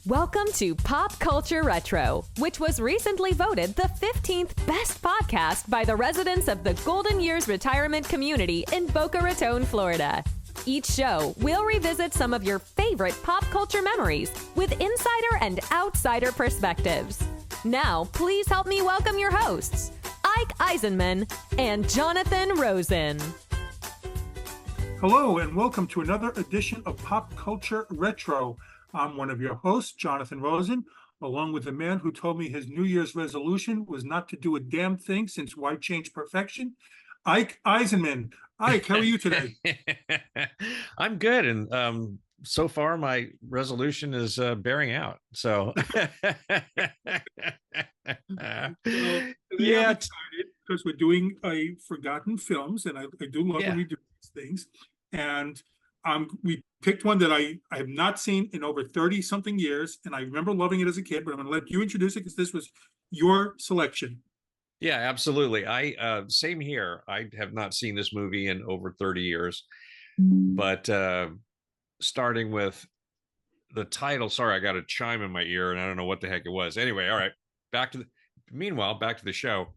Welcome to Pop Culture Retro, which was recently voted the 15th best podcast by the residents of the Golden Years Retirement Community in Boca Raton, Florida. Each show, we'll revisit some of your favorite pop culture memories with insider and outsider perspectives. Now, please help me welcome your hosts, Ike Eisenmann and Jonathan Rosen. Hello, and welcome to another edition of Pop Culture Retro. I'm one of your hosts, Jonathan Rosen, along with the man who told me his New Year's resolution was not to do a damn thing since why change perfection? Ike Eisenmann. Ike, how are you today? I'm good, and so far my resolution is bearing out. So, yeah, I'm excited because we're doing a forgotten films, and I do love when we do these things. And we picked one that I have not seen in over 30 something years, and I remember loving it as a kid. But I'm going to let you introduce it because this was your selection. Yeah, absolutely. Same here. I have not seen this movie in over 30 years, but starting with the title, sorry, I got a chime in my ear and I don't know what the heck it was. Anyway, all right, back to the show.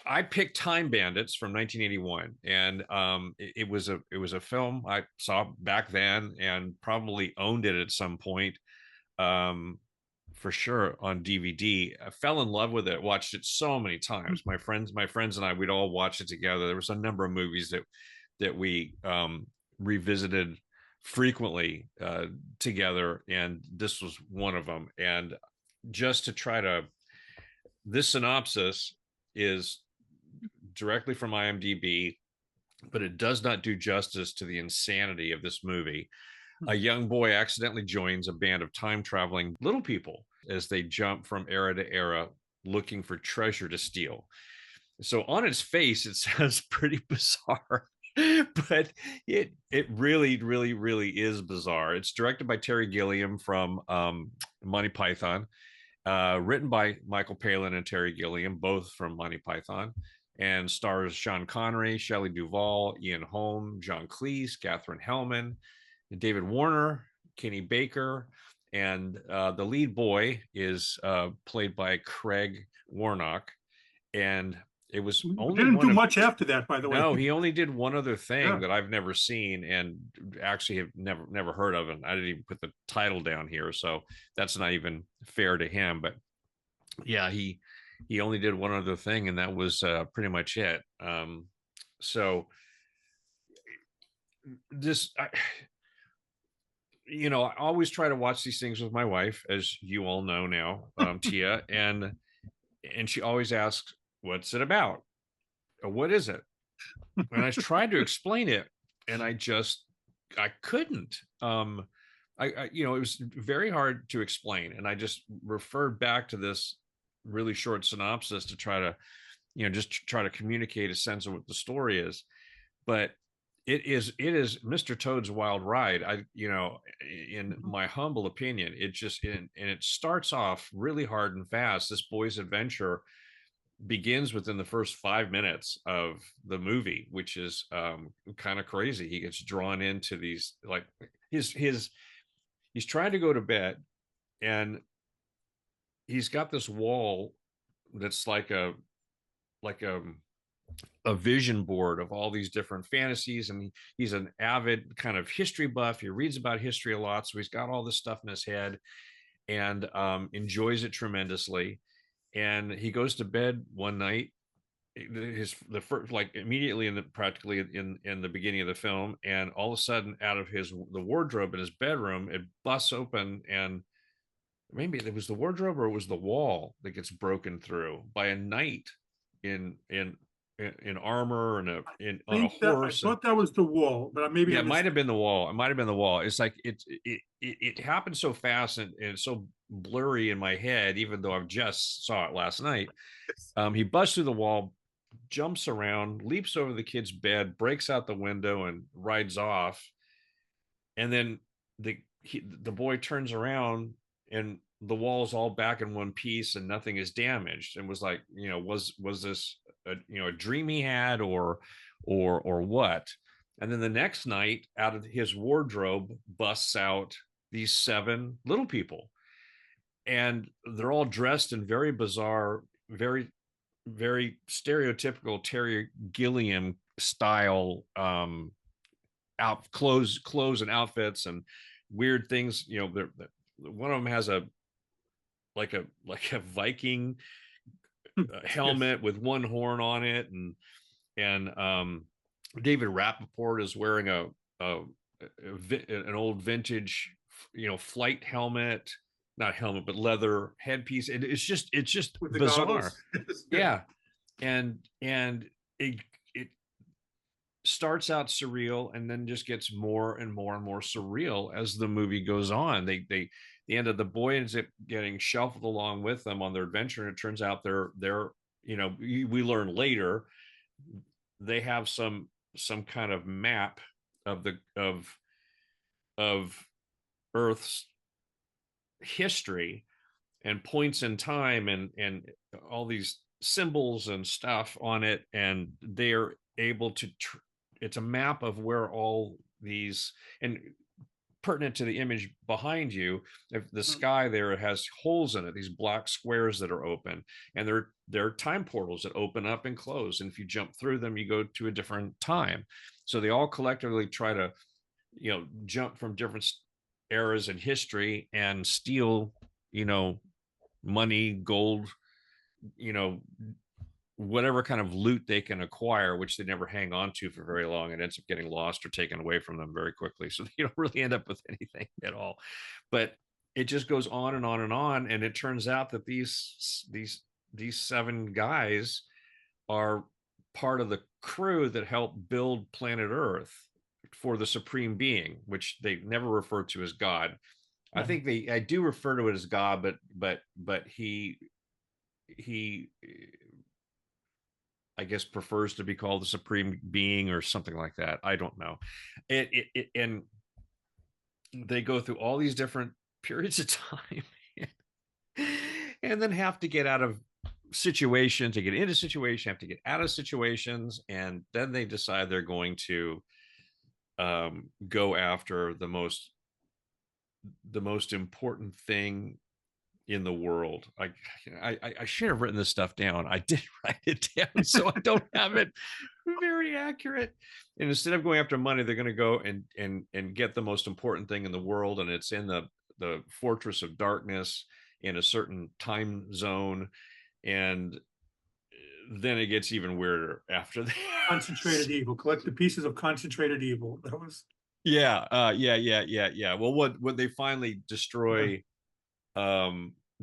I picked Time Bandits from 1981, and it was a film I saw back then and probably owned it at some point. For sure on DVD. I fell in love with it, watched it so many times. My friends and I, we'd all watch it together. There was a number of movies that we revisited frequently together, and this was one of them. And just to try to, this synopsis is directly from IMDb, but it does not do justice to the insanity of this movie. A young boy accidentally joins a band of time-traveling little people as they jump from era to era looking for treasure to steal. So on its face, it sounds pretty bizarre, but it really, really, really is bizarre. It's directed by Terry Gilliam from Monty Python, written by Michael Palin and Terry Gilliam, both from Monty Python, and stars Sean Connery, Shelly Duvall, Ian Holm, John Cleese, Katherine, Helmond, David Warner, Kenny Baker, and the lead boy is played by Craig Warnock. And it was only didn't do much after that, by the way. No, he only did one other thing that I've never seen and actually have never heard of, and I didn't even put the title down here, so that's not even fair to him. But yeah, he only did one other thing, and that was pretty much it. So this. I always try to watch these things with my wife, as you all know now, Tia, and she always asks, "What's it about? Or what is it?" And I tried to explain it, and I couldn't. It was very hard to explain, and I just referred back to this really short synopsis to try to, just try to communicate a sense of what the story is, but. It is Mr. Toad's Wild Ride. In my humble opinion, it starts off really hard and fast. This boy's adventure begins within the first 5 minutes of the movie, which is kind of crazy. He gets drawn into these, like, he's trying to go to bed, and he's got this wall that's like a vision board of all these different fantasies, and he's an avid kind of history buff. He reads about history a lot, so he's got all this stuff in his head and enjoys it tremendously. And he goes to bed one night, the first, like, immediately practically in the beginning of the film, and all of a sudden, out of the wardrobe in his bedroom, it busts open, and maybe it was the wardrobe or it was the wall that gets broken through by a knight in armor and on a horse. I thought that was the wall, but maybe it might have been the wall. It might have been the wall. It's like it happened so fast and it's so blurry in my head, even though I've just saw it last night. He busts through the wall, jumps around, leaps over the kid's bed, breaks out the window, and rides off. And then the boy turns around, and the wall is all back in one piece, and nothing is damaged. And was like, was this a dream he had, or what? And then the next night, out of his wardrobe busts out these 7 little people, and they're all dressed in very bizarre, very, very stereotypical Terry Gilliam style clothes and outfits and weird things. You know, one of them has a Viking helmet with one horn on it, and David Rappaport is wearing an old vintage, flight helmet, not helmet, but leather headpiece. It's just bizarre. Yeah. And it starts out surreal and then just gets more and more and more surreal as the movie goes on. The end of the boy ends up getting shuffled along with them on their adventure, and it turns out they're we learn later they have some kind of map of Earth's history and points in time and all these symbols and stuff on it, and they're able to it's a map of where all these, and pertinent to the image behind you, if the sky there has holes in it, these black squares that are open, and they're time portals that open up and close, and if you jump through them you go to a different time. So they all collectively try to jump from different eras in history and steal money, gold, whatever kind of loot they can acquire, which they never hang on to for very long. It ends up getting lost or taken away from them very quickly. So they don't really end up with anything at all. But it just goes on and on and on. And it turns out that these 7 guys are part of the crew that helped build planet Earth for the supreme being, which they never refer to as God. I think I do refer to it as God, but he I guess prefers to be called the supreme being or something like that. I don't know. And they go through all these different periods of time and then have to get out of situations, to get into situations, have to get out of situations. And then they decide they're going to go after the most important thing in the world. I should have written this stuff down. I did write it down, so I don't have it very accurate. And instead of going after money, they're going to go and get the most important thing in the world, and it's in the fortress of darkness in a certain time zone. And then it gets even weirder after that. Concentrated evil. Collect the pieces of concentrated evil. That was yeah. Well, what they finally destroy.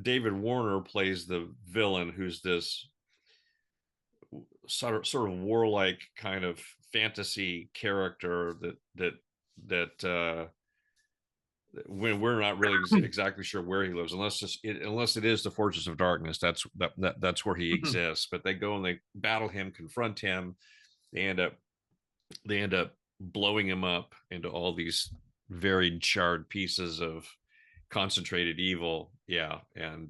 David Warner plays the villain, who's this sort of warlike kind of fantasy character that when we're not really exactly sure where he lives, unless it is the Fortress of Darkness. That's where he exists. But they go and they battle him, confront him. They end up blowing him up into all these varied charred pieces of concentrated evil. And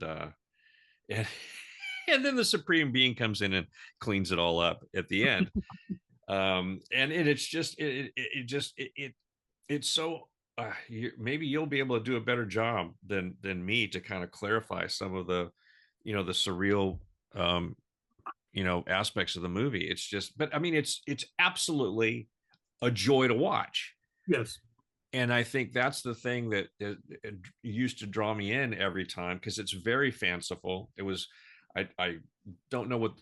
then the supreme being comes in and cleans it all up at the end. It's so maybe you'll be able to do a better job than me to kind of clarify some of the the surreal aspects of the movie. It's just, but I mean, it's absolutely a joy to watch. Yes. And I think that's the thing that it used to draw me in every time, because it's very fanciful. It was, I don't know what,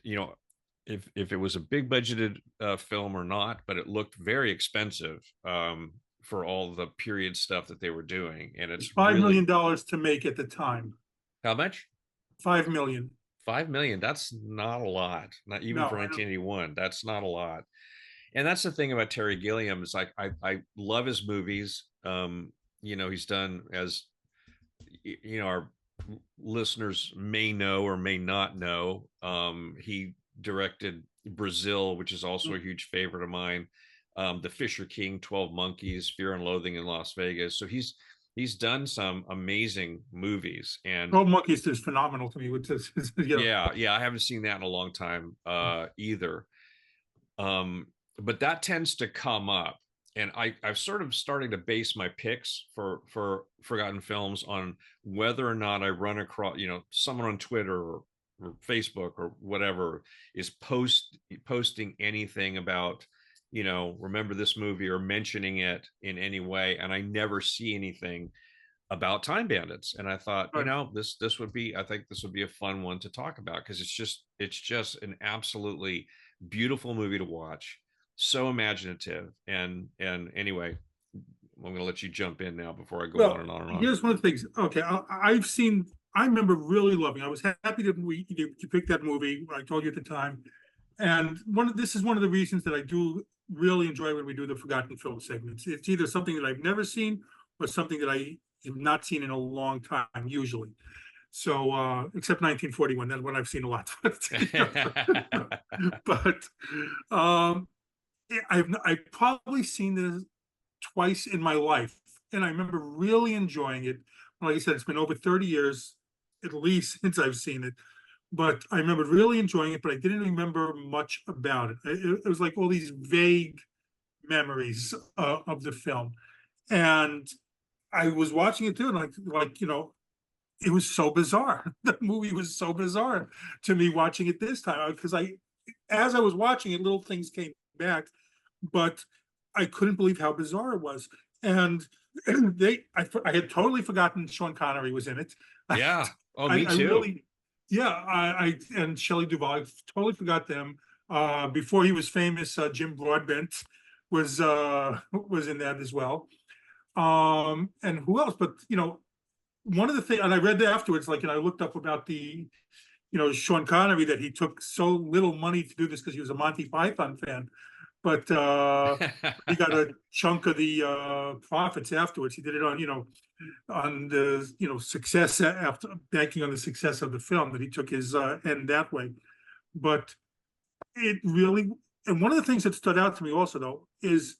if it was a big budgeted film or not, but it looked very expensive for all the period stuff that they were doing. And it's $5 million to make at the time. How much? $5 million. $5 million. That's not a lot. Not even for 1981. That's not a lot. And that's the thing about Terry Gilliam, is like I love his movies. He's done, as our listeners may know or may not know, he directed Brazil, which is also a huge favorite of mine. The Fisher King, 12 Monkeys, Fear and Loathing in Las Vegas. So he's done some amazing movies. And 12 Monkeys is phenomenal to me. Yeah, I haven't seen that in a long time either. But that tends to come up I'm sort of starting to base my picks for forgotten films on whether or not I run across, someone on Twitter or Facebook or whatever is posting anything about, remember this movie or mentioning it in any way, and I never see anything about Time Bandits. And I thought, Right. I think this would be a fun one to talk about, because it's just an absolutely beautiful movie to watch, so imaginative. And anyway, I'm going to let you jump in now before I go on and on and on. Here's one of the things. Okay, I remember really loving. I was happy that you picked that movie. I told you at the time, and this is one of the reasons that I do really enjoy when we do the forgotten film segments. It's either something that I've never seen or something that I have not seen in a long time, usually. So, except 1941, that's what I've seen a lot. But I've probably seen this twice in my life, and I remember really enjoying it. Like I said, it's been over 30 years at least since I've seen it, but I remember really enjoying it, but I didn't remember much about it. It was like all these vague memories of the film, and I was watching it too, and it was so bizarre. The movie was so bizarre to me watching it this time, because as I was watching it, little things came back, but I couldn't believe how bizarre it was. And I had totally forgotten Sean Connery was in it. Yeah. Oh, me too. I and Shelly Duvall, I totally forgot them. Before he was famous, Jim Broadbent was in that as well. And who else? But one of the things, and I read afterwards, I looked up about the, Sean Connery, that he took so little money to do this because he was a Monty Python fan, but he got a chunk of the profits afterwards. He did it on the success, after banking on the success of the film, that he took his end that way. But it really, and one of the things that stood out to me also though is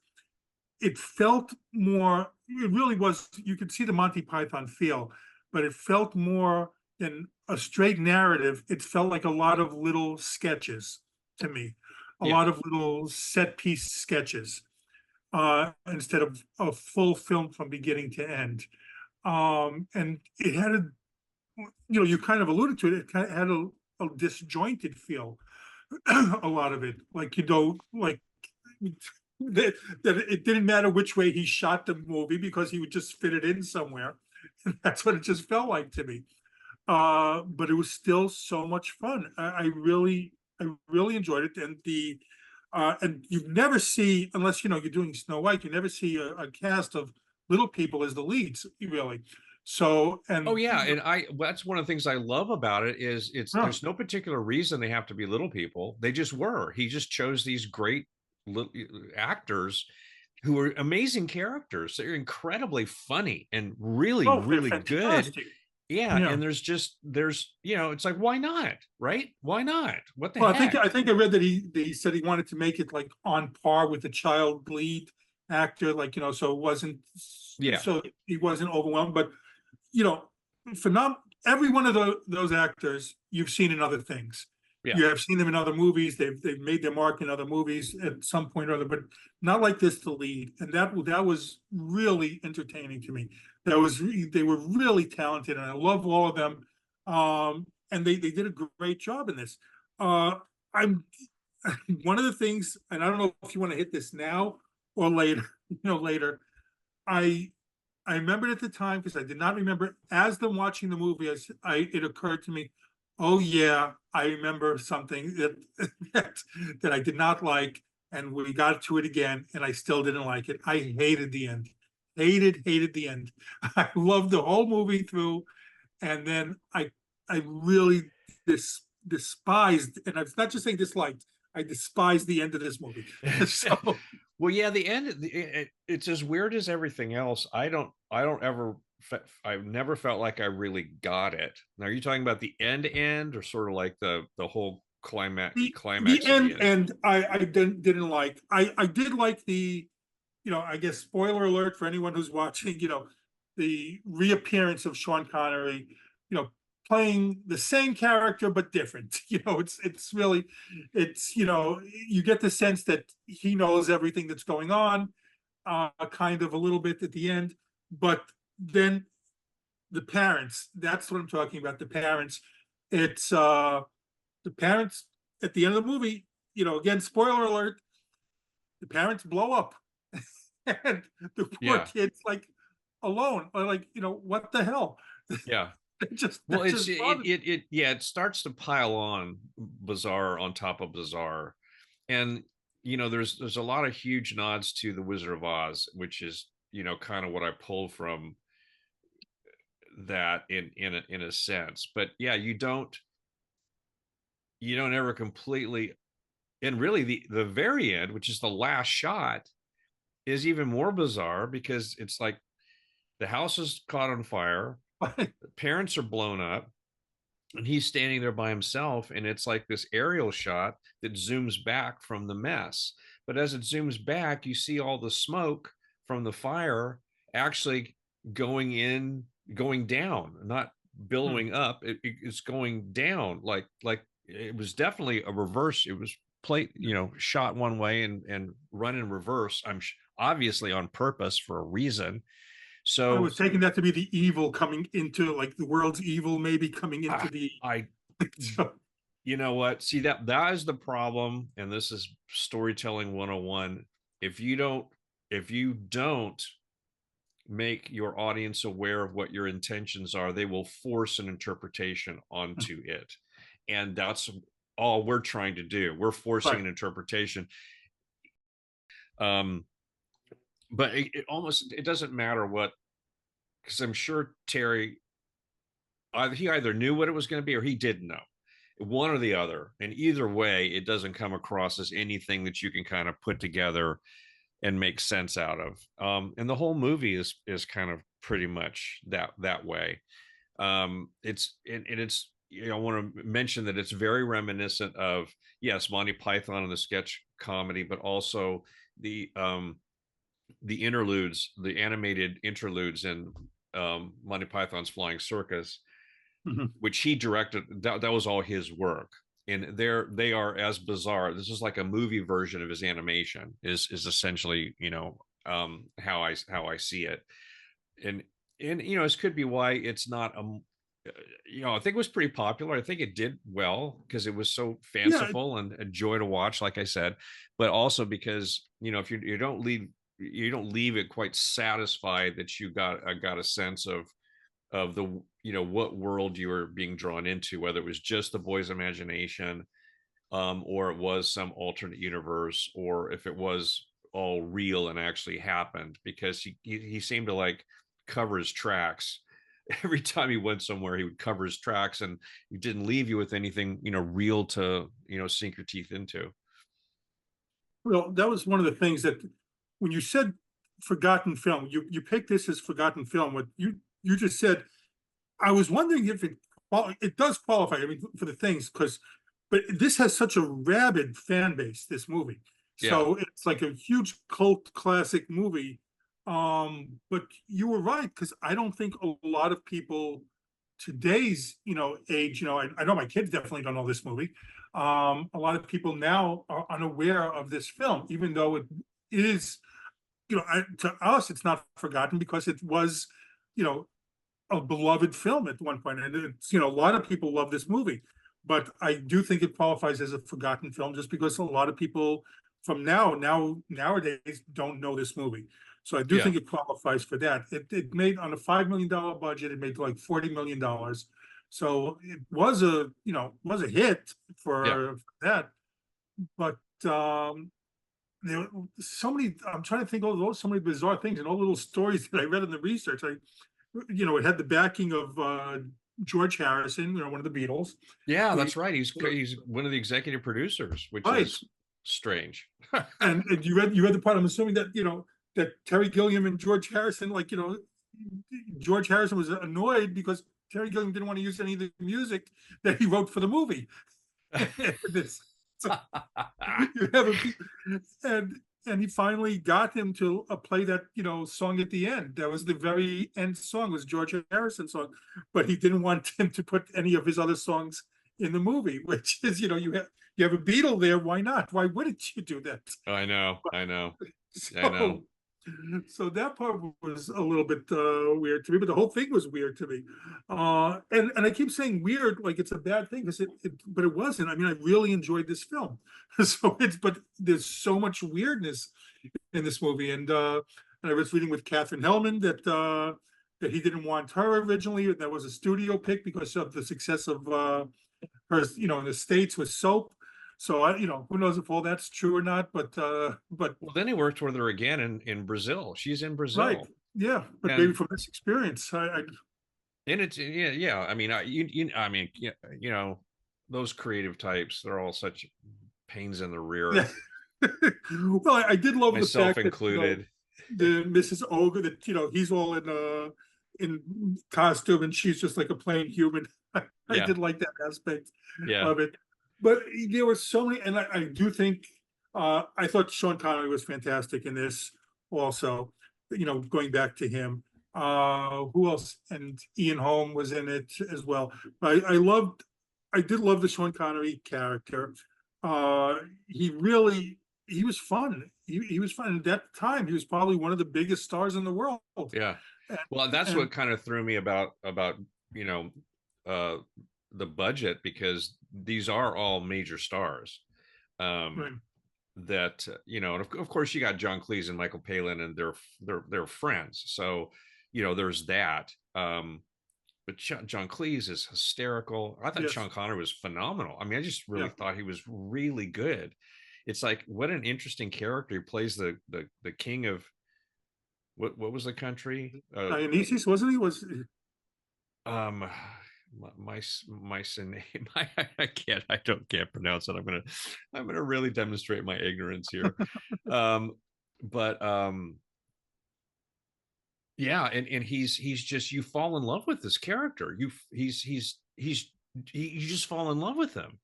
it felt more. It really was. You could see the Monty Python feel, but it felt more than a straight narrative. It felt like a lot of little sketches to me, a lot of little set piece sketches, instead of a full film from beginning to end. And it had you kind of alluded to it. It kind of had a disjointed feel, a lot of it, that it didn't matter which way he shot the movie because he would just fit it in somewhere. And that's what it just felt like to me. But it was still so much fun. I really enjoyed it. And and you never see, unless you're doing Snow White, you never see a cast of little people as the leads, really. So, and that's one of the things I love about it is there's no particular reason they have to be little people. They just were. He just chose these great little actors who are amazing characters. They're incredibly funny and really good. And there's it's like, why not, right? Why not? What the heck? I think I read that he said he wanted to make it like on par with the child lead actor, so it wasn't so he wasn't overwhelmed. But every one of those actors you've seen in other things. You have seen them in other movies. They've made their mark in other movies at some point or other, but not like this to lead. And that was really entertaining to me. They were really talented, and I love all of them. And they did a great job in this. I'm one of the things, and I don't know if you want to hit this now or later. Later. I remembered at the time, because I did not remember as them watching the movie. It occurred to me, oh yeah, I remember something that I did not like, and we got to it again, and I still didn't like it. I hated the end. Hated the end. I loved the whole movie through, and then I really despised, and I'm not just saying disliked, I despised the end of this movie. So, well, yeah, the end. It's as weird as everything else. I've never felt like I really got it. Now, are you talking about the end, or sort of like the whole climax? The end. I didn't like. I did like the, I guess, spoiler alert for anyone who's watching. The reappearance of Sean Connery. Playing the same character but different. It's really, you get the sense that he knows everything that's going on. kind of a little bit at the end, but then the parents, that's what I'm talking about. The parents, it's the parents at the end of the movie, again, spoiler alert, the parents blow up and the poor kid's like alone, or like, what the hell? Yeah. Well, it starts to pile on bizarre on top of bizarre. And there's a lot of huge nods to the Wizard of Oz, which is kind of what I pulled from that in a sense. But yeah, you don't ever completely, and really the very end, which is the last shot, is even more bizarre, because it's like the house is caught on fire, the parents are blown up, and he's standing there by himself, and it's like this aerial shot that zooms back from the mess. But as it zooms back, you see all the smoke from the fire actually going down, not billowing up. It's going down, like it was definitely a reverse. It was shot one way and run in reverse. I'm obviously on purpose for a reason. So I was taking that to be the evil coming into, like, the world's evil, maybe coming into you know what? See, that is the problem. And this is storytelling 101. If you don't make your audience aware of what your intentions are, they will force an interpretation onto it. And that's all we're trying to do. We're forcing an interpretation. But it doesn't matter what, because I'm sure Terry, he either knew what it was going to be or he didn't know, one or the other. And either way, it doesn't come across as anything that you can kind of put together and make sense out of. And the whole movie is kind of pretty much that way. It's I want to mention that it's very reminiscent of, yes, Monty Python and the sketch comedy, but also the interludes, the animated interludes in Monty Python's Flying Circus, which he directed. That was all his work. And they are as bizarre. This is like a movie version of his animation, is essentially, how I see it. And this could be why it's not I think it was pretty popular. I think it did well because it was so fanciful and a joy to watch, like I said, but also because, if you don't leave it quite satisfied that you got a sense of the, what world you were being drawn into, whether it was just the boy's imagination, or it was some alternate universe, or if it was all real and actually happened, because he seemed to like cover his tracks. Every time he went somewhere, he would cover his tracks, and he didn't leave you with anything, real to, sink your teeth into. Well, that was one of the things that, when you said forgotten film, you picked this as forgotten film. What you just said, I was wondering if it does qualify. I mean, for the things, but this has such a rabid fan base, this movie. So it's like a huge cult classic movie. But you were right, because I don't think a lot of people today's age, I know my kids definitely don't know this movie. A lot of people now are unaware of this film, even though it is, to us it's not forgotten, because it was, a beloved film at one point, and it's, a lot of people love this movie. But I do think it qualifies as a forgotten film, just because a lot of people from nowadays don't know this movie. So I do think it qualifies for that. It made, on a $5 million budget, it made like $40 million. So it was a hit for that. But there were so many, I'm trying to think of so many bizarre things and all the little stories that I read in the research. It had the backing of George Harrison, one of the Beatles. Yeah, that's right. He's one of the executive producers, which is strange. and you read the part, I'm assuming that, that Terry Gilliam and George Harrison, George Harrison was annoyed because Terry Gilliam didn't want to use any of the music that he wrote for the movie. So you have and he finally got him to play that song at the end. That was the very end song, was George Harrison's song, but he didn't want him to put any of his other songs in the movie, which is, you have a Beatle there. Why not? Why wouldn't you do that? I know. So, I know. So that part was a little bit weird to me, but the whole thing was weird to me. And I keep saying weird like it's a bad thing because but it wasn't. I mean, I really enjoyed this film. But there's so much weirdness in this movie. And I was reading with Katherine Helmond that he didn't want her originally. That was a studio pick because of the success of her, in the States with Soap. So who knows if all that's true or not, but well, then he worked with her again in Brazil. She's in Brazil. Right. Yeah. But maybe from this experience, and it's, yeah. I mean, those creative types, they're all such pains in the rear. Yeah. Well, I did love myself the fact included. That, the Mrs. Ogre, that he's all in costume and she's just like a plain human. I did like that aspect of it. But there were so many, and I do think I thought Sean Connery was fantastic in this also, going back to him. Who else? And Ian Holm was in it as well. I did love the Sean Connery character. He was fun. He was fun. At that time, he was probably one of the biggest stars in the world. Yeah. Well, that's what kind of threw me about the budget, because these are all major stars. Right. That and of course you got John Cleese and Michael Palin, and they're friends. So there's that. But John Cleese is hysterical. I thought Sean Connery was phenomenal. I mean, I just really thought he was really good. It's like, what an interesting character. He plays the king of what was the country? Dionysus, wasn't he? My name. I can't pronounce it. I'm gonna really demonstrate my ignorance here. Yeah, and he's just, you fall in love with this character. You just fall in love with him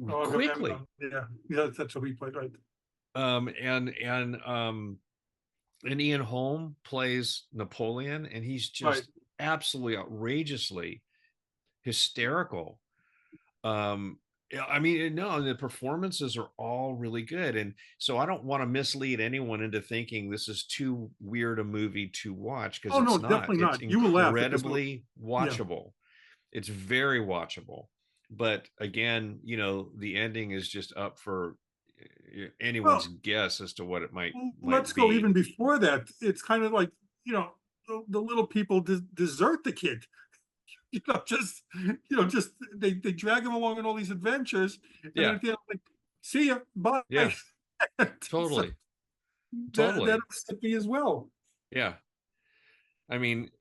quickly. Yeah, that's what we played, right? And Ian Holm plays Napoleon, and he's just absolutely outrageously hysterical. I mean, no, the performances are all really good, and so I don't want to mislead anyone into thinking this is too weird a movie to watch, because it's not. Definitely not. It's You will laugh. Incredibly watchable. It's very watchable. But again, the ending is just up for anyone's guess as to what it might let's be. Go even before that. It's kind of like, the little people desert the kid. Just they drag him along in all these adventures. And then at the end, like, see ya, bye. Yeah, totally. That upset me as well. Yeah, I mean,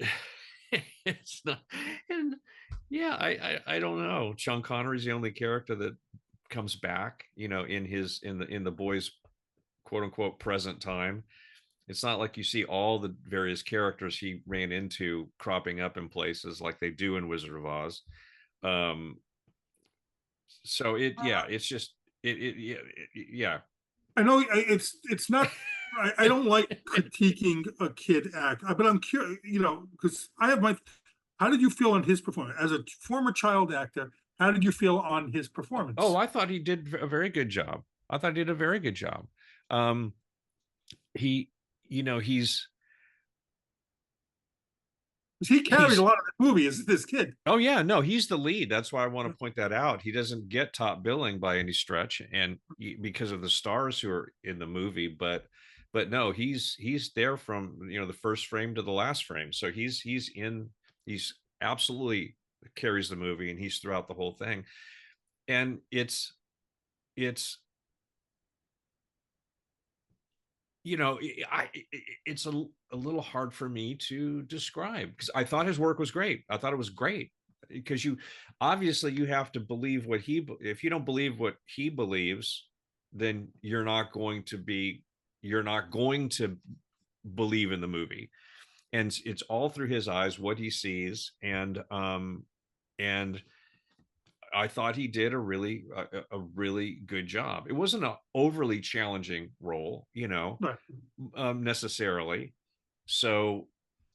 it's not. And yeah, I don't know. Sean Connery's the only character that comes back, in the boys' quote unquote present time. It's not like you see all the various characters he ran into cropping up in places like they do in Wizard of Oz. So it's just yeah. I know it's not. I don't like critiquing a kid act, but I'm curious, because I have how did you feel on his performance as a former child actor? How did you feel on his performance? Oh, I thought he did a very good job. He carried a lot of the movie as this kid. Oh yeah, no, he's the lead. That's why I want to point that out. He doesn't get top billing by any stretch, and because of the stars who are in the movie, but no, he's there from the first frame to the last frame. So he's absolutely carries the movie, and he's throughout the whole thing. And it's it's a little hard for me to describe, because I thought his work was great. I thought it was great, because you have to believe if you don't believe what he believes, then you're not going to believe in the movie. And it's all through his eyes, what he sees. And I thought he did a really good job. It wasn't an overly challenging role, necessarily. So,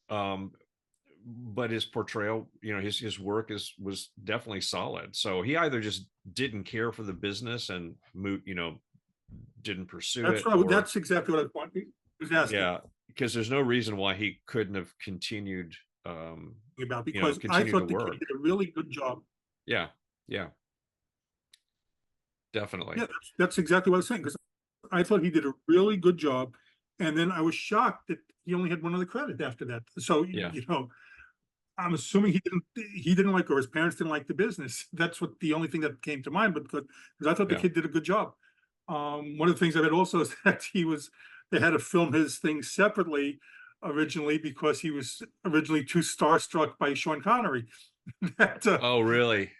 but his portrayal, his work was definitely solid. So he either just didn't care for the business and didn't pursue it. Right. That's exactly what I want. was asking Yeah, because there's no reason why he couldn't have continued, about, because I continue to thought the kid work. did a really good job. Yeah, yeah, definitely. Yeah, that's exactly what I was saying, because I thought he did a really good job. And then I was shocked that he only had one other credit after that. So, Yeah, I'm assuming he didn't like, or his parents didn't like the business. That's what the only thing that came to mind, but because I thought the yeah. kid did a good job. One of the things I read also is that they had to film his thing separately originally because he was originally too starstruck by Sean Connery. That, Oh, really?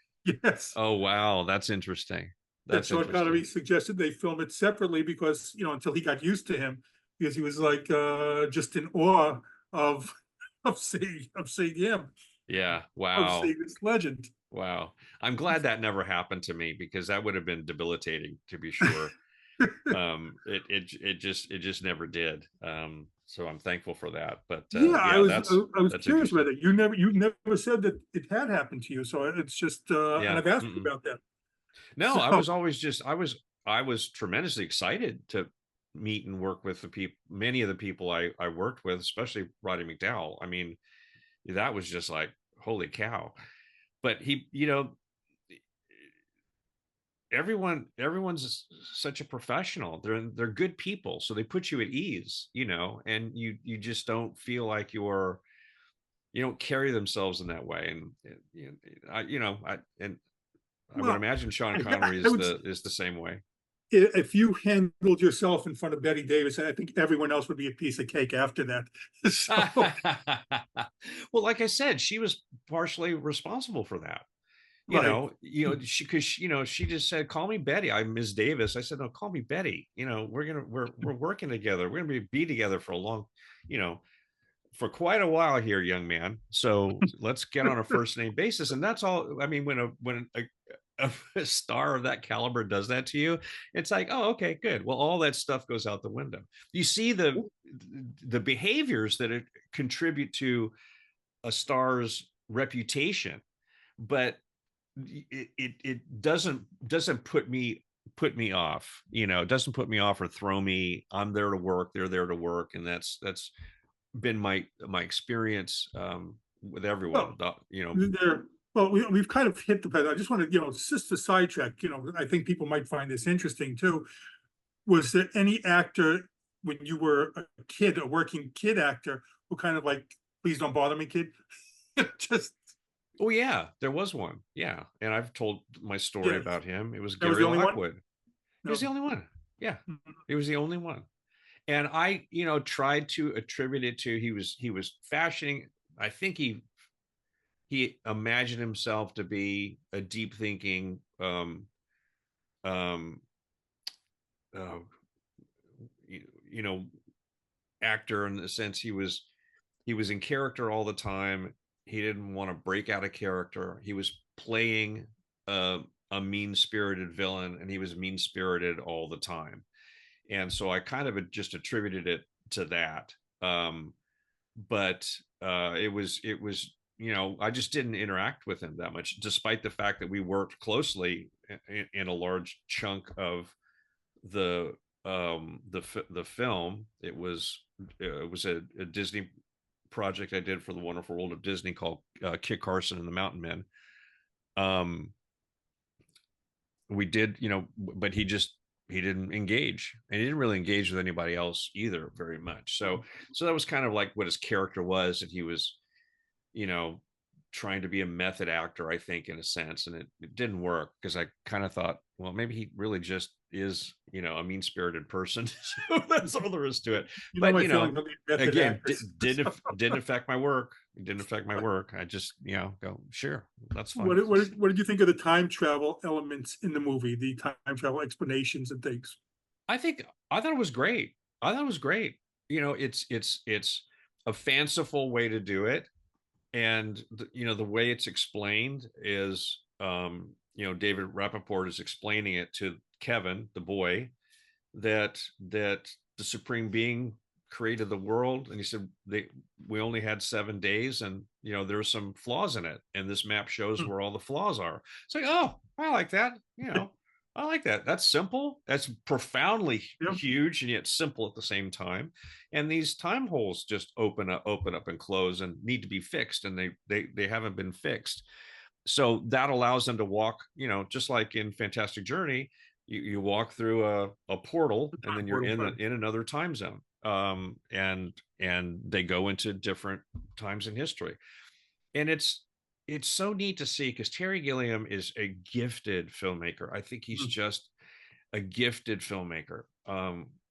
yes. Oh, wow. That's interesting. That That's Sean Connery interesting. suggested they film it separately because, until he got used to him, because he was like just in awe of seeing him, Yeah. of Wow. seeing this legend. Wow. I'm glad that never happened to me, because that would have been debilitating, to be sure. It just never did. So I'm thankful for that. But Yeah, I yeah, was that's I was that's curious about interesting. that. You never said that it had happened to you, so it's just and Yeah. I've asked you Mm-mm. about that. No, I So was always just I was tremendously excited to meet and work with the people, many of the people I worked with, especially Roddy McDowell. I mean, that was just like, holy cow. But he, everyone's such a professional. They're good people, so they put you at ease, and you just don't feel like you don't carry themselves in that way. And I would well, imagine Sean Connery I is would the same way. if you handled yourself in front of Betty Davis, I think everyone else would be a piece of cake after that. So Well, like I said, she was partially responsible for that. right. She just said, "Call me Betty. I'm Ms. Davis." I said, "No, call me Betty. We're working together. We're gonna be together for a long, you know, for quite a while here, young man. So let's get on a first name basis." And that's all. I mean, when a star of that caliber does that to you, it's like, oh, okay, good. Well, all that stuff goes out the window. You see the behaviors that contribute to a star's reputation, but it doesn't put me off. It doesn't put me off or throw me. I'm there to work. They're there to work, and that's been my experience with everyone. Well, there. Well, we've kind of hit the bed. I just want to, just to sidetrack. I think people might find this interesting too. Was there any actor when you were a kid, a working kid actor, who kind of like, please don't bother me, kid? Just Oh yeah, there was one. Yeah, and I've told my story yes, about him. It was that was Gary the only one. Lockwood. He was No. the only one. Yeah, Mhm. he was the only one. And I, tried to attribute it to he was fashioning. I think he imagined himself to be a deep thinking um uh, you, you know actor, in the sense he was in character all the time. He didn't want to break out of character. He was playing a mean-spirited villain, and he was mean-spirited all the time. And so I kind of just attributed it to that. But it was I just didn't interact with him that much, despite the fact that we worked closely in a large chunk of the the film. It was a Disney project I did for the Wonderful World of Disney called Kit Carson and the Mountain Men. Um, we did, but he didn't engage, and he didn't really engage with anybody else either very much. So that was kind of like what his character was, and he was, you know, trying to be a method actor, I think, in a sense, and it didn't work, because I kind of thought, well, maybe he really just is, a mean-spirited person. So that's all there is to it. You know But my feelings on the method again, actors. didn't affect my work. It didn't affect my work. I just, go, sure, that's fine. What did you think of the time travel elements in the movie, the time travel explanations and things? I thought it was great. I thought it was great. It's a fanciful way to do it, and the way it's explained is, David Rappaport is explaining it to Kevin, the boy, that the supreme being created the world, and he said we only had 7 days, and there's some flaws in it, and this map shows Hmm. where all the flaws are. It's like, oh, I like that. I like that. That's simple. That's profoundly Yep. huge and yet simple at the same time. And these time holes just open up and close and need to be fixed, and they haven't been fixed. So that allows them to walk, just like in Fantastic Journey, you walk through a portal, and then you're in another time zone. And they go into different times in history. And it's so neat to see, because Terry Gilliam is a gifted filmmaker. I think he's just a gifted filmmaker,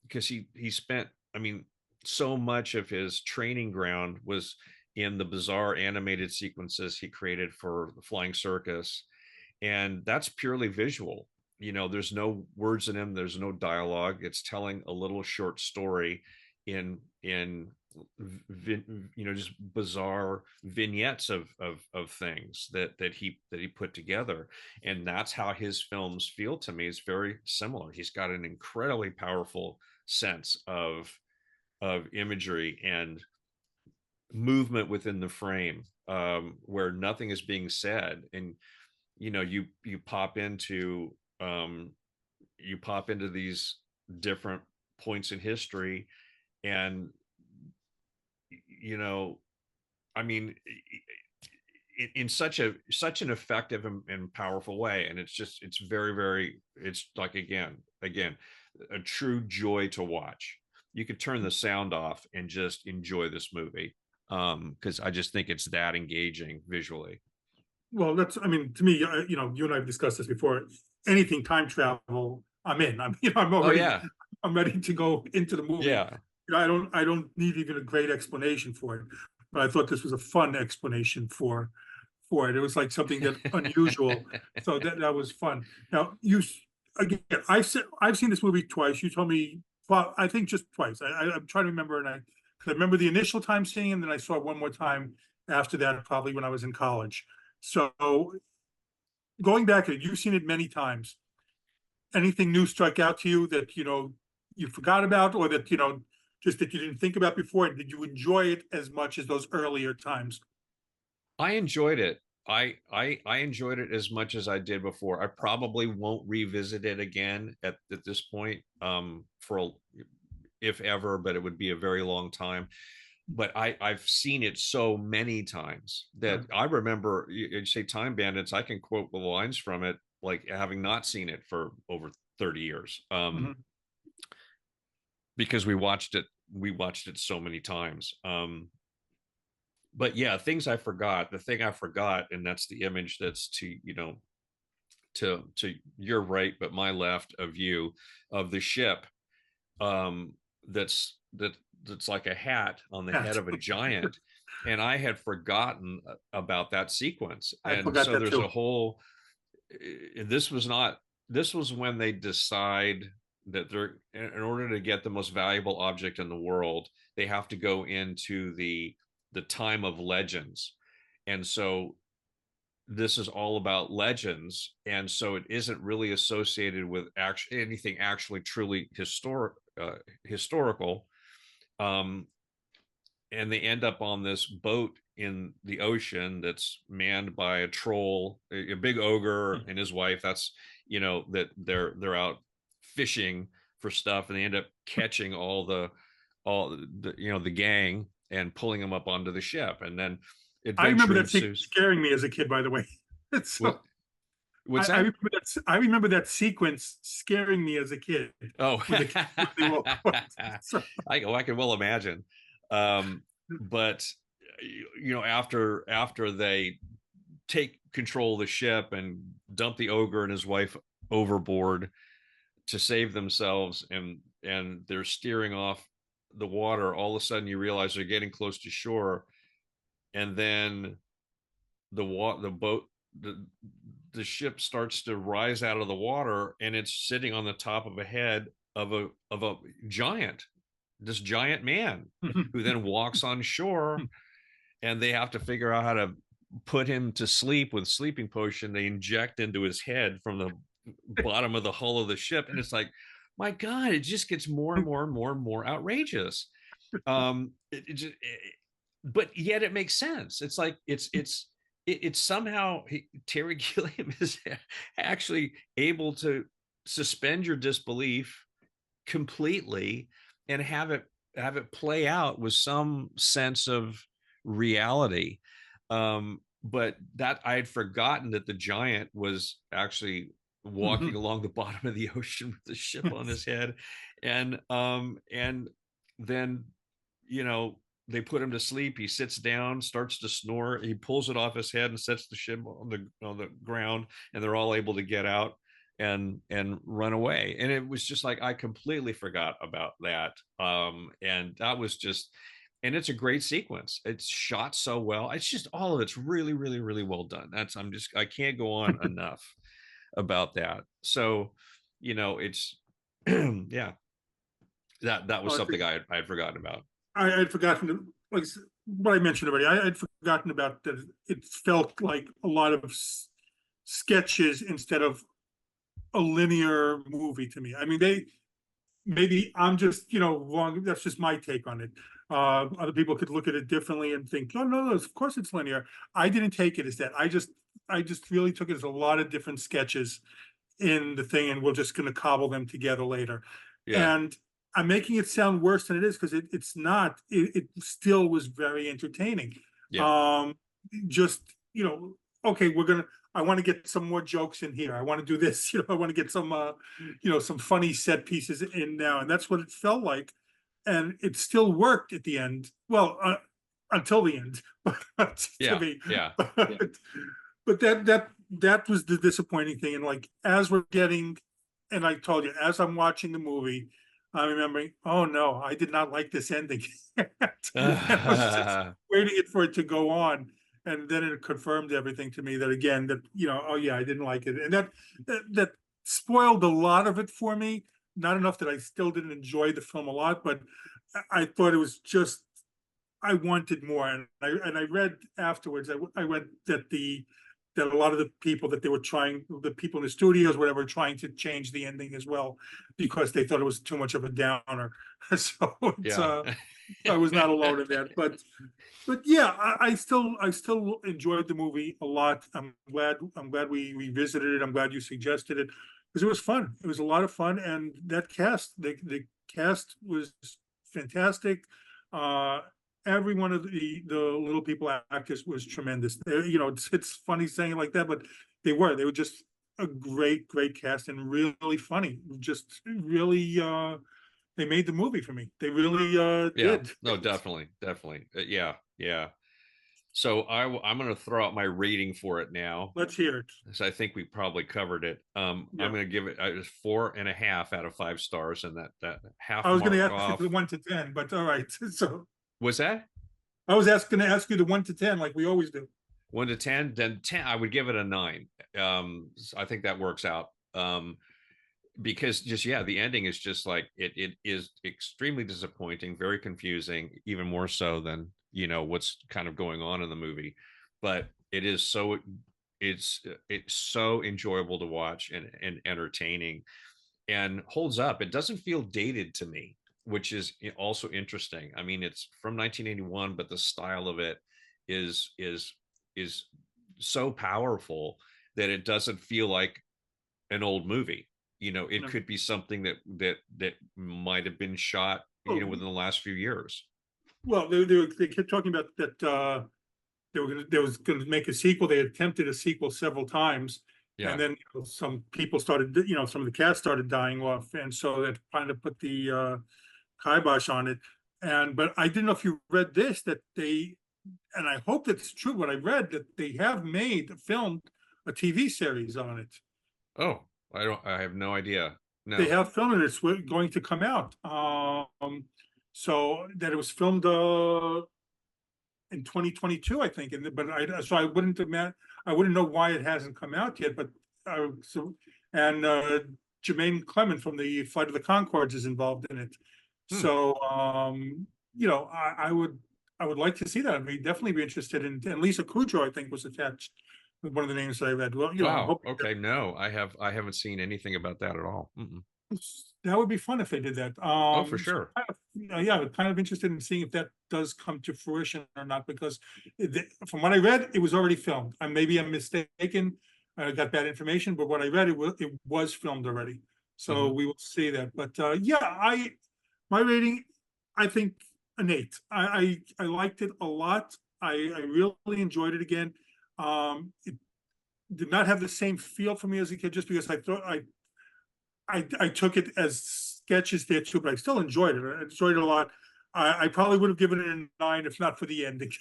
because he spent, I mean, so much of his training ground was in the bizarre animated sequences he created for the Flying Circus, and that's purely visual. There's no words in him, there's no dialogue. It's telling a little short story in just bizarre vignettes of things that he put together. And that's how his films feel to me. It's very similar. He's got an incredibly powerful sense of imagery and movement within the frame, where nothing is being said. And you pop into these different points in history, and I mean, in such an effective and powerful way. And it's very, very, it's like, again, a true joy to watch. You could turn the sound off and just enjoy this movie, because I just think it's that engaging visually. Well, I mean, to me, you and I have discussed this before. Anything time travel, I'm in. I'm already, I'm ready to go into the movie. Yeah. I don't need even a great explanation for it, but I thought this was a fun explanation for it. It was like something that unusual, so that was fun. Now, again, I've seen this movie twice. You told me, well, I think just twice. I'm trying to remember, and I remember the initial time seeing it, and then I saw it one more time after that, probably when I was in college. So going back, you've seen it many times. Anything new strike out to you that you forgot about, or that just that you didn't think about before? And did you enjoy it as much as those earlier times? I enjoyed it. I enjoyed it as much as I did before. I probably won't revisit it again at this point, if ever, but it would be a very long time. But I've seen it so many times that I remember, you say Time Bandits, I can quote the lines from it, like having not seen it for over 30 years. Because we watched it so many times. But yeah, things I forgot. The thing I forgot, and that's the image that's to your right, but my left of you, of the ship, that's like a hat on the head of a giant. And I had forgotten about that sequence. And so there's a whole, this was when they decide that they're, in order to get the most valuable object in the world, they have to go into the time of legends. And so this is all about legends, and so it isn't really associated with anything actually truly historical. And they end up on this boat in the ocean that's manned by a troll, a big ogre, and his wife. That's that they're out fishing for stuff, and they end up catching all the the gang and pulling them up onto the ship. And then I remember that scaring me as a kid, by the way. What's that? I remember that sequence scaring me as a kid. Oh, I can well imagine. But after they take control of the ship and dump the ogre and his wife overboard to save themselves, and they're steering off the water, all of a sudden you realize they're getting close to shore, and then the ship starts to rise out of the water, and it's sitting on the top of a head of a giant, this giant man, who then walks on shore, and they have to figure out how to put him to sleep with sleeping potion they inject into his head from the bottom of the hull of the ship. And it's like, my God, it just gets more and more and more and more outrageous. But yet it makes sense. It's like it's somehow Terry Gilliam is actually able to suspend your disbelief completely and have it play out with some sense of reality. But that I had forgotten that the giant was actually walking along the bottom of the ocean with the ship on his head. And then, they put him to sleep. He sits down, starts to snore. He pulls it off his head and sets the ship on the ground, and they're all able to get out and run away. And it was just like, I completely forgot about that. And that was just, and it's a great sequence. It's shot so well. It's just, all of it's really, really, really well done. I can't go on enough about that. So, it's yeah, that was something I had forgotten about. I had forgotten, like what I mentioned already. I had forgotten about that. It felt like a lot of sketches instead of a linear movie to me. I mean, maybe I'm just, wrong. That's just my take on it. Other people could look at it differently and think, no, of course it's linear. I didn't take it as that. I just really took it as a lot of different sketches in the thing, and we're just going to cobble them together later. Yeah. And I'm making it sound worse than it is, because it's not. It still was very entertaining. Yeah. Just, okay, I want to get some more jokes in here. I want to do this. I want to get some, some funny set pieces in now, and that's what it felt like. And it still worked at the end. Well, until the end. Yeah. Yeah. But that was the disappointing thing. And like, as we're getting, and I told you, as I'm watching the movie, I'm remembering, oh no, I did not like this ending. I was just waiting for it to go on. And then it confirmed everything to me that, again, that, oh yeah, I didn't like it. And that spoiled a lot of it for me. Not enough that I still didn't enjoy the film a lot, but I thought it was just, I wanted more. And I read afterwards, I read that that a lot of the people that they were trying, the people in the studios, whatever, trying to change the ending as well, because they thought it was too much of a downer. So it's, I was not alone in that, but yeah, I still enjoyed the movie a lot. I'm glad we revisited it. I'm glad you suggested it, because it was fun. It was a lot of fun, and that cast, the cast was fantastic. Every one of the little people actors was tremendous. It's funny saying it like that, but they were just a great cast, and really funny. Just really, they made the movie for me. They really did. No, definitely. Yeah. So I'm going to throw out my rating for it now. Let's hear it. So I think we probably covered it. I'm going to give it 4.5 out of 5 stars, and that half. I was going to ask you the 1 to 10, but all right. So was that? I was going to ask you the 1 to 10, like we always do. 1 to 10, then 10. I would give it a 9. I think that works out. Because just, the ending is just like, it is extremely disappointing, very confusing, even more so than what's kind of going on in the movie. But it's so enjoyable to watch, and entertaining, and holds up. It doesn't feel dated to me, which is also interesting. I mean, it's from 1981, but the style of it is so powerful that it doesn't feel like an old movie. It could be something that might have been shot, within the last few years. Well, they kept talking about that they was going to make a sequel. They attempted a sequel several times, and then some people started, some of the cast started dying off, and so that kind of put the kibosh on it. But I didn't know if you read this, that they, and I hope that's true, what I read, that they have filmed a TV series on it. Oh. I have no idea. No. They have filmed it. It's going to come out. So that it was filmed in 2022, I think. But I wouldn't know why it hasn't come out yet. But Jermaine Clement from the Flight of the Conchords is involved in it. So I would like to see that. I'd definitely be interested in. And Lisa Kudrow, I think, was attached. One of the names that I read. Well, wow. Okay. No, I haven't seen anything about that at all. That would be fun if they did that. For sure. Kind of interested in seeing if that does come to fruition or not, because from what I read, it was already filmed. Maybe I'm mistaken. I got bad information, but what I read, it was filmed already. So we will see that. But my rating, I think an 8. I liked it a lot. I really enjoyed it again. It did not have the same feel for me as a kid, just because I thought I took it as sketches there too, but I still enjoyed it. I enjoyed it a lot. I probably would have given it a 9 if not for the ending.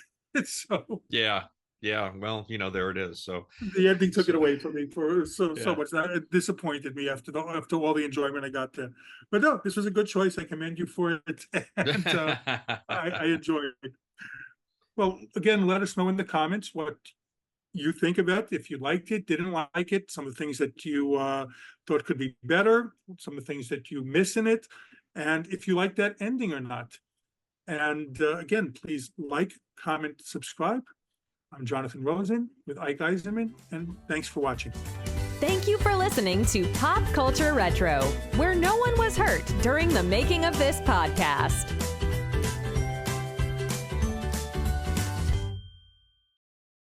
So yeah. Well, there it is. So the ending took it away from me for so much. It disappointed me after all the enjoyment I got there. But no, this was a good choice. I commend you for it, and I enjoyed it. Well, again, let us know in the comments what you think about it. If you liked it, didn't like it, some of the things that you thought could be better, some of the things that you miss in it, and if you like that ending or not. And again, please like, comment, subscribe. I'm Jonathan Rosen with Ike Eisenmann, and thanks for watching. Thank you for listening to Pop Culture Retro, where no one was hurt during the making of this podcast.